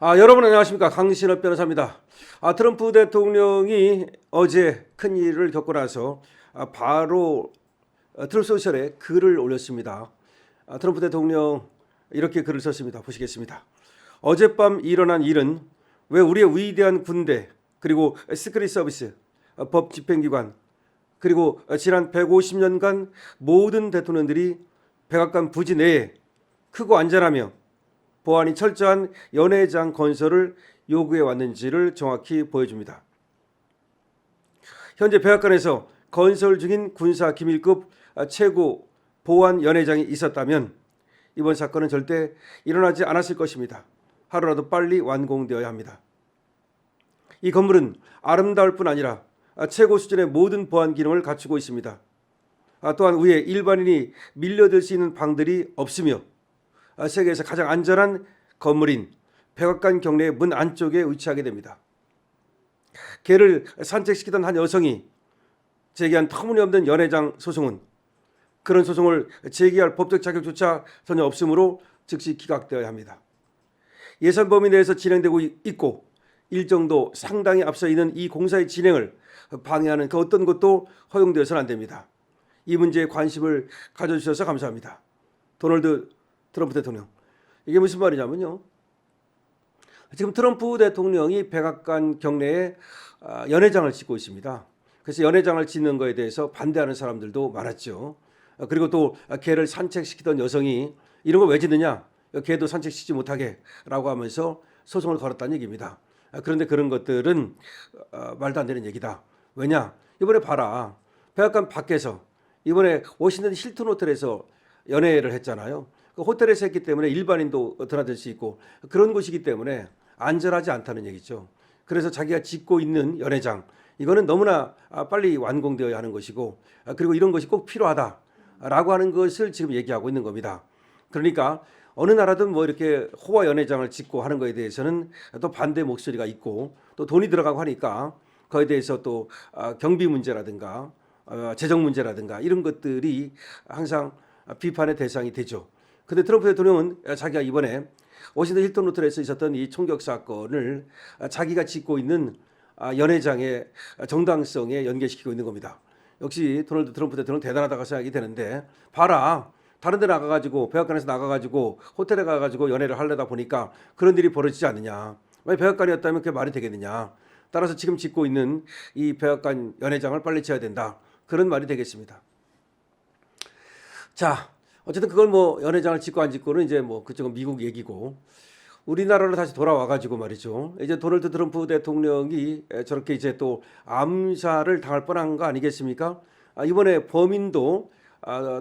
여러분 안녕하십니까? 강신업 변호사입니다. 트럼프 대통령이 어제 큰 일을 겪고 나서 바로 트루스 소셜에 글을 올렸습니다. 트럼프 대통령 이렇게 글을 썼습니다. 보시겠습니다. 어젯밤 일어난 일은 왜 우리의 위대한 군대 그리고 시크릿 서비스, 법 집행기관 그리고 지난 150년간 모든 대통령들이 백악관 부지 내에 크고 안전하며 보안이 철저한 연회장 건설을 요구해 왔는지를 정확히 보여줍니다. 현재 백악관에서 건설 중인 군사 기밀급 최고 보안 연회장이 있었다면 이번 사건은 절대 일어나지 않았을 것입니다. 하루라도 빨리 완공되어야 합니다. 이 건물은 아름다울 뿐 아니라 최고 수준의 모든 보안 기능을 갖추고 있습니다. 또한 위에 일반인이 밀려들 수 있는 방들이 없으며 세계에서 가장 안전한 건물인 백악관 경내의 문 안쪽에 위치하게 됩니다. 개를 산책시키던 한 여성이 제기한 터무니없는 연회장 소송은 그런 소송을 제기할 법적 자격조차 전혀 없으므로 즉시 기각되어야 합니다. 예산 범위 내에서 진행되고 있고 일정도 상당히 앞서 있는 이 공사의 진행을 방해하는 그 어떤 것도 허용되어서는 안 됩니다. 이 문제에 관심을 가져주셔서 감사합니다. 도널드 트럼프 대통령. 이게 무슨 말이냐면요. 지금 트럼프 대통령이 백악관 경내에 연회장을 짓고 있습니다. 그래서 연회장을 짓는 거에 대해서 반대하는 사람들도 많았죠. 그리고 또 개를 산책시키던 여성이 이런 걸 왜 짓느냐? 개도 산책시키지 못하게 라고 하면서 소송을 걸었다는 얘기입니다. 그런데 그런 것들은 말도 안 되는 얘기다. 왜냐? 이번에 봐라. 백악관 밖에서 이번에 워싱턴 힐튼 호텔에서 연회를 했잖아요. 그 호텔에서 했기 때문에 일반인도 드나들 수 있고 그런 곳이기 때문에 안전하지 않다는 얘기죠. 그래서 자기가 짓고 있는 연회장 이거는 너무나 빨리 완공되어야 하는 것이고 그리고 이런 것이 꼭 필요하다라고 하는 것을 지금 얘기하고 있는 겁니다. 그러니까 어느 나라든 뭐 이렇게 호화 연회장을 짓고 하는 것에 대해서는 또 반대 목소리가 있고 또 돈이 들어가고 하니까 그에 대해서 또 경비 문제라든가 재정 문제라든가 이런 것들이 항상 비판의 대상이 되죠. 근데 트럼프 대통령은 자기가 이번에 워싱턴 힐튼 호텔에서 있었던 이 총격 사건을 자기가 짓고 있는 연회장의 정당성에 연계시키고 있는 겁니다. 역시 도널드 트럼프 대통령 대단하다고 생각이 되는데 봐라. 다른 데 나가가지고 백악관에서 나가가지고 호텔에 가가지고 연회를 하려다 보니까 그런 일이 벌어지지 않느냐. 왜 백악관이었다면 그게 말이 되겠느냐. 따라서 지금 짓고 있는 이 백악관 연회장을 빨리 지어야 된다. 그런 말이 되겠습니다. 자, 어쨌든 그걸 뭐 연회장을 짓고 안 짓고는 이제 뭐 그쪽은 미국 얘기고 우리나라로 다시 돌아와 가지고 말이죠. 이제 도널드 트럼프 대통령이 저렇게 이제 또 암살을 당할 뻔한 거 아니겠습니까? 이번에 범인도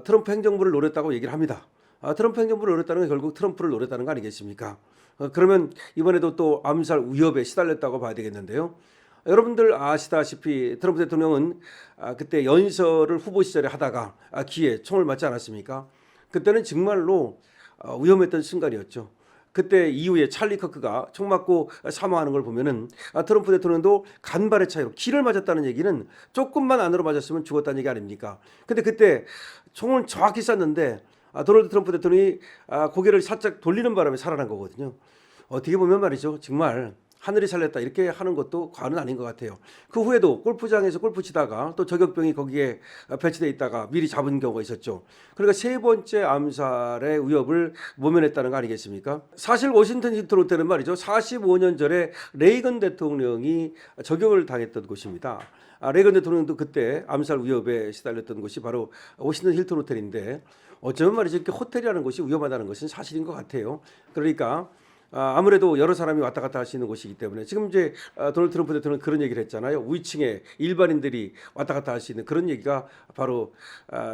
트럼프 행정부를 노렸다고 얘기를 합니다. 트럼프 행정부를 노렸다는 건 결국 트럼프를 노렸다는 거 아니겠습니까? 그러면 이번에도 또 암살 위협에 시달렸다고 봐야 되겠는데요. 여러분들 아시다시피 트럼프 대통령은 그때 연설을 후보 시절에 하다가 귀에 총을 맞지 않았습니까? 그때는 정말로 위험했던 순간이었죠. 그때 이후에 찰리 커크가 총 맞고 사망하는 걸 보면은 트럼프 대통령도 간발의 차이로 기를 맞았다는 얘기는 조금만 안으로 맞았으면 죽었다는 얘기 아닙니까? 근데 그때 총을 정확히 쐈는데 도널드 트럼프 대통령이 고개를 살짝 돌리는 바람에 살아난 거거든요. 어떻게 보면 말이죠. 정말 하늘이 살렸다 이렇게 하는 것도 과언은 아닌 것 같아요. 그 후에도 골프장에서 골프 치다가 또 저격병이 거기에 배치돼 있다가 미리 잡은 경우가 있었죠. 그러니까 세 번째 암살의 위협을 모면했다는 거 아니겠습니까? 사실 워싱턴 힐튼 호텔은 말이죠. 45년 전에 레이건 대통령이 저격을 당했던 곳입니다. 레이건 대통령도 그때 암살 위협에 시달렸던 곳이 바로 워싱턴 힐튼 호텔인데 어쩌면 말이죠. 이렇게 호텔이라는 곳이 위험하다는 것은 사실인 것 같아요. 그러니까 아무래도 여러 사람이 왔다 갔다 할 수 있는 곳이기 때문에 지금 이제 도널드 트럼프 대통령은 그런 얘기를 했잖아요. 위층에 일반인들이 왔다 갔다 할 수 있는 그런 얘기가 바로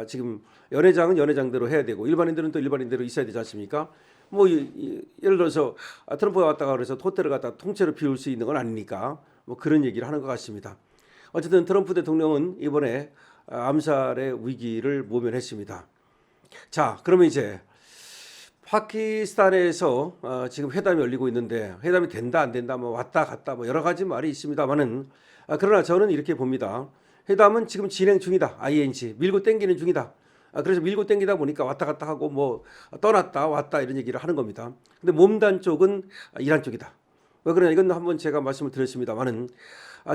지금 연회장은 연회장대로 해야 되고 일반인들은 또 일반인대로 있어야 되지 않습니까? 뭐 예를 들어서 트럼프가 왔다가 그래서 호텔을 갖다 통째로 비울 수 있는 건 아니니까 뭐 그런 얘기를 하는 것 같습니다. 어쨌든 트럼프 대통령은 이번에 암살의 위기를 모면했습니다. 자, 그러면 이제 파키스탄에서 지금 회담이 열리고 있는데 회담이 된다 안 된다 뭐 왔다 갔다 뭐 여러 가지 말이 있습니다만은 그러나 저는 이렇게 봅니다. 회담은 지금 진행 중이다. ING 밀고 땡기는 중이다. 그래서 밀고 땡기다 보니까 왔다 갔다 하고 뭐 떠났다 왔다 이런 얘기를 하는 겁니다. 근데 몸단 쪽은 이란 쪽이다. 왜 그러냐 이건 한번 제가 말씀을 드렸습니다만은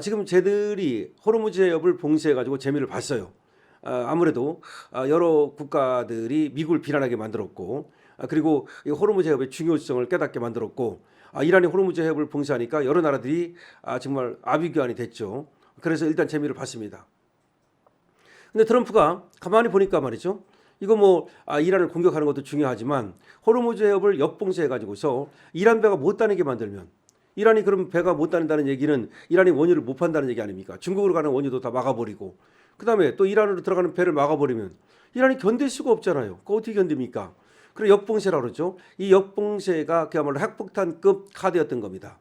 지금 쟤들이 호르무즈 해협을 봉쇄해 가지고 재미를 봤어요. 아무래도 여러 국가들이 미국을 비난하게 만들었고 그리고 이 호르무즈 해협의 중요성을 깨닫게 만들었고 이란이 호르무즈 해협을 봉쇄하니까 여러 나라들이 정말 아비규환이 됐죠. 그래서 일단 재미를 봤습니다. 근데 트럼프가 가만히 보니까 말이죠. 이거 뭐 이란을 공격하는 것도 중요하지만 호르무즈 해협을 역봉쇄해 가지고서 이란 배가 못 다니게 만들면 이란이 그럼 배가 못 다닌다는 얘기는 이란이 원유를 못 판다는 얘기 아닙니까? 중국으로 가는 원유도 다 막아버리고 그다음에 또 이란으로 들어가는 배를 막아버리면 이란이 견딜 수가 없잖아요. 그거 어떻게 견딥니까? 그래서 역봉쇄라고 그러죠. 이 역봉쇄가 그야말로 핵폭탄급 카드였던 겁니다.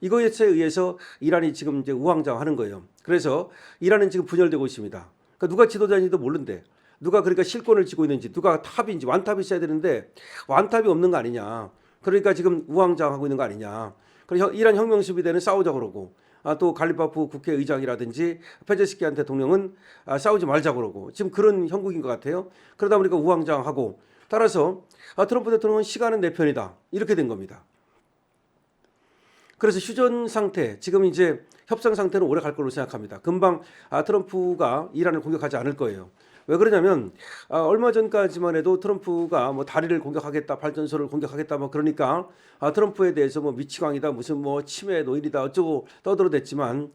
이거에 의해서 이란이 지금 이제 우왕좌왕하는 거예요. 그래서 이란은 지금 분열되고 있습니다. 그러니까 누가 지도자인지도 모르는데 누가 그러니까 실권을 쥐고 있는지 누가 탑인지 완탑이 있어야 되는데 완탑이 없는 거 아니냐. 그러니까 지금 우왕좌왕하고 있는 거 아니냐. 그래서 이란 혁명수비대는 싸우자 그러고 또 갈리파프 국회의장이라든지 페제스키안 대통령은 싸우지 말자 그러고 지금 그런 형국인 것 같아요. 그러다 보니까 우왕좌왕하고 따라서 트럼프 대통령은 시간은 내 편이다 이렇게 된 겁니다. 그래서 휴전 상태 지금 이제 협상 상태는 오래 갈 걸로 생각합니다. 금방 트럼프가 이란을 공격하지 않을 거예요. 왜 그러냐면 얼마 전까지만 해도 트럼프가 뭐 다리를 공격하겠다, 발전소를 공격하겠다, 뭐 그러니까 트럼프에 대해서 뭐 미치광이다, 무슨 뭐 치매 노인이다 어쩌고 떠들어댔지만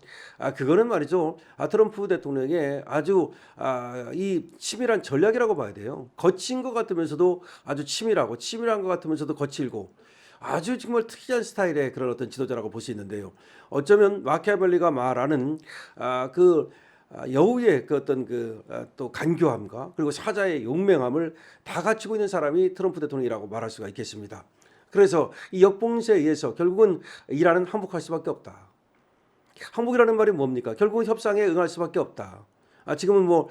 그거는 말이죠. 트럼프 대통령의 아주 이 치밀한 전략이라고 봐야 돼요. 거친 것 같으면서도 아주 치밀하고 치밀한 것 같으면서도 거칠고. 아주 정말 특이한 스타일의 그런 어떤 지도자라고 볼 수 있는데요. 어쩌면 마키아벨리가 말하는 그 여우의 그 어떤 또 간교함과 그리고 사자의 용맹함을 다 갖추고 있는 사람이 트럼프 대통령이라고 말할 수가 있겠습니다. 그래서 이 역봉쇄에 의해서 결국은 이란은 항복할 수밖에 없다. 항복이라는 말이 뭡니까? 결국은 협상에 응할 수밖에 없다. 지금은 뭐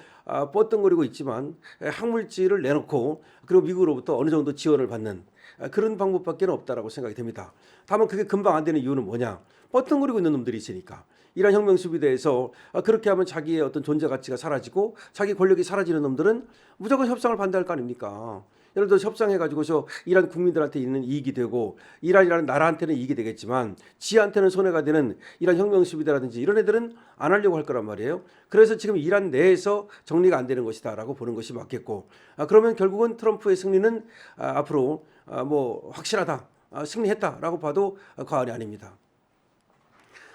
뻗덩거리고 있지만 핵물질을 내놓고 그리고 미국으로부터 어느 정도 지원을 받는 그런 방법밖에 없다라고 생각이 됩니다. 다만 그게 금방 안 되는 이유는 뭐냐? 뻗덩거리고 있는 놈들이 있으니까. 이란 혁명 수비대에서 그렇게 하면 자기의 어떤 존재 가치가 사라지고 자기 권력이 사라지는 놈들은 무조건 협상을 반대할 거 아닙니까? 예를 들어 협상해가지고서 이란 국민들한테 있는 이익이 되고 이란이라는 나라한테는 이익이 되겠지만 지한테는 손해가 되는 이란 혁명 수비대라든지 이런 애들은 안 하려고 할 거란 말이에요. 그래서 지금 이란 내에서 정리가 안 되는 것이다라고 보는 것이 맞겠고 그러면 결국은 트럼프의 승리는 앞으로 뭐 확실하다, 승리했다라고 봐도 과언이 아닙니다.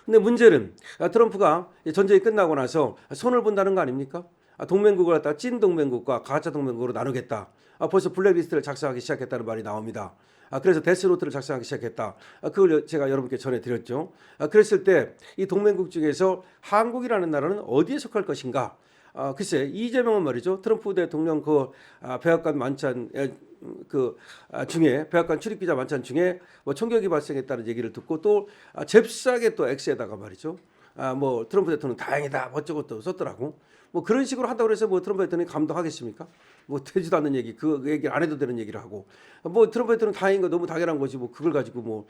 근데 문제는 트럼프가 전쟁이 끝나고 나서 손을 본다는 거 아닙니까? 동맹국을 갖다가 찐 동맹국과 가짜 동맹국으로 나누겠다. 벌써 블랙리스트를 작성하기 시작했다는 말이 나옵니다. 그래서 데스노트를 작성하기 시작했다. 그걸 제가 여러분께 전해드렸죠. 그랬을 때 이 동맹국 중에서 한국이라는 나라는 어디에 속할 것인가? 글쎄 이재명은 말이죠. 트럼프 대통령 그 백악관 만찬 중에 백악관 출입기자 만찬 중에 뭐 총격이 발생했다는 얘기를 듣고 또 잽싸게 또 X에다가 말이죠. 뭐 트럼프 대통령 다행이다 어쩌고 또 썼더라고. 뭐 그런 식으로 한다고 해서 뭐 트럼프 대통령이 감동하겠습니까? 뭐 되지도 않는 얘기, 그 얘기 안 해도 되는 얘기를 하고 뭐 트럼프 대통령 다행인 거 너무 당연한 거지 뭐 그걸 가지고 뭐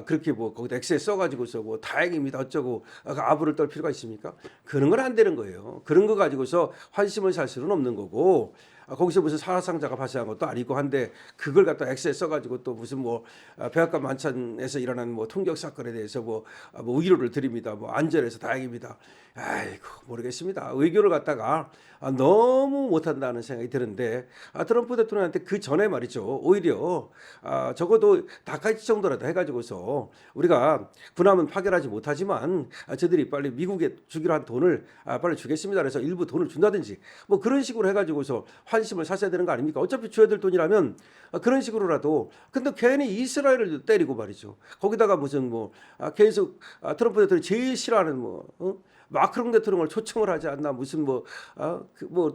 그렇게 뭐 거기다 엑셀 써가지고서 뭐 다행입니다 어쩌고 아부를 떨 필요가 있습니까? 그런 건 안 되는 거예요. 그런 거 가지고서 환심을 살 수는 없는 거고. 거기서 무슨 사상자가 발생한 것도 아니고 한데 그걸 갖다 엑셀 써가지고 또 무슨 뭐 백악관 만찬에서 일어난 뭐 통격 사건에 대해서 뭐 위로를 드립니다. 뭐 안전해서 다행입니다. 아이고 모르겠습니다. 외교를 갖다가 너무 못한다는 생각이 드는데 트럼프 대통령한테 그 전에 말이죠. 오히려 적어도 다카이치 정도라도 해가지고서 우리가 군함은 파견하지 못하지만 저들이 빨리 미국에 주기로 한 돈을 빨리 주겠습니다. 그래서 일부 돈을 준다든지 뭐 그런 식으로 해가지고서 환심을 사셔야 되는 거 아닙니까? 어차피 줘야 될 돈이라면 그런 식으로라도. 근데 괜히 이스라엘을 때리고 말이죠. 거기다가 무슨 뭐 계속 트럼프 대통령이 제일 싫어하는 뭐 마크롱 대통령을 초청을 하지 않나 무슨 뭐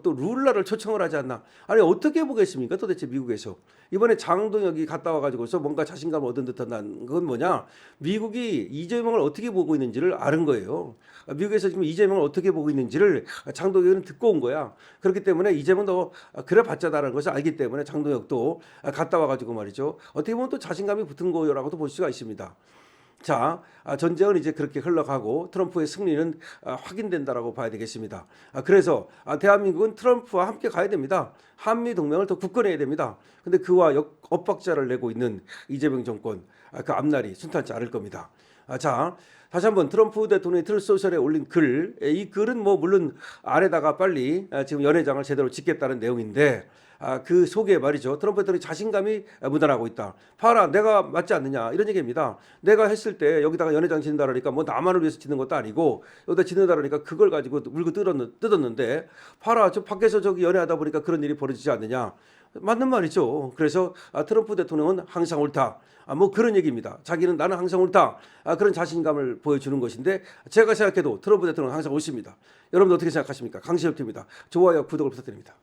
또 룰라를 초청을 하지 않나. 아니 어떻게 보겠습니까 도대체 미국에서. 이번에 장동혁이 갔다 와가지고서 뭔가 자신감을 얻은 듯한 건 뭐냐. 미국이 이재명을 어떻게 보고 있는지를 아는 거예요. 미국에서 지금 이재명을 어떻게 보고 있는지를 장동혁은 듣고 온 거야. 그렇기 때문에 이재명도 그래 봤자다라는 것을 알기 때문에 장동혁도 갔다 와가지고 말이죠. 어떻게 보면 또 자신감이 붙은 거라고도 볼 수가 있습니다. 자, 전쟁은 이제 그렇게 흘러가고 트럼프의 승리는 확인된다라고 봐야 되겠습니다. 그래서 대한민국은 트럼프와 함께 가야 됩니다. 한미 동맹을 더 굳건해야 됩니다. 근데 그와 엇박자를 내고 있는 이재명 정권, 그 앞날이 순탄치 않을 겁니다. 자, 다시 한번 트럼프 대통령이 트루스 소셜에 올린 글, 이 글은 뭐 물론 안에다가 빨리 지금 연회장을 제대로 짓겠다는 내용인데 그 속에 말이죠. 트럼프 대통령이 자신감이 묻어나고 있다. 봐라, 내가 맞지 않느냐 이런 얘기입니다. 내가 했을 때 여기다가 연회장 짓는다 그러니까 뭐 나만을 위해서 짓는 것도 아니고 여기다 짓는다 그러니까 그걸 가지고 물고 뜯었는데 봐라, 저 밖에서 저기 연회하다 보니까 그런 일이 벌어지지 않느냐. 맞는 말이죠. 그래서 트럼프 대통령은 항상 옳다. 뭐 그런 얘기입니다. 자기는 나는 항상 옳다. 그런 자신감을 보여주는 것인데 제가 생각해도 트럼프 대통령은 항상 옳습니다. 여러분들 어떻게 생각하십니까? 강시혁TV입니다. 좋아요, 구독을 부탁드립니다.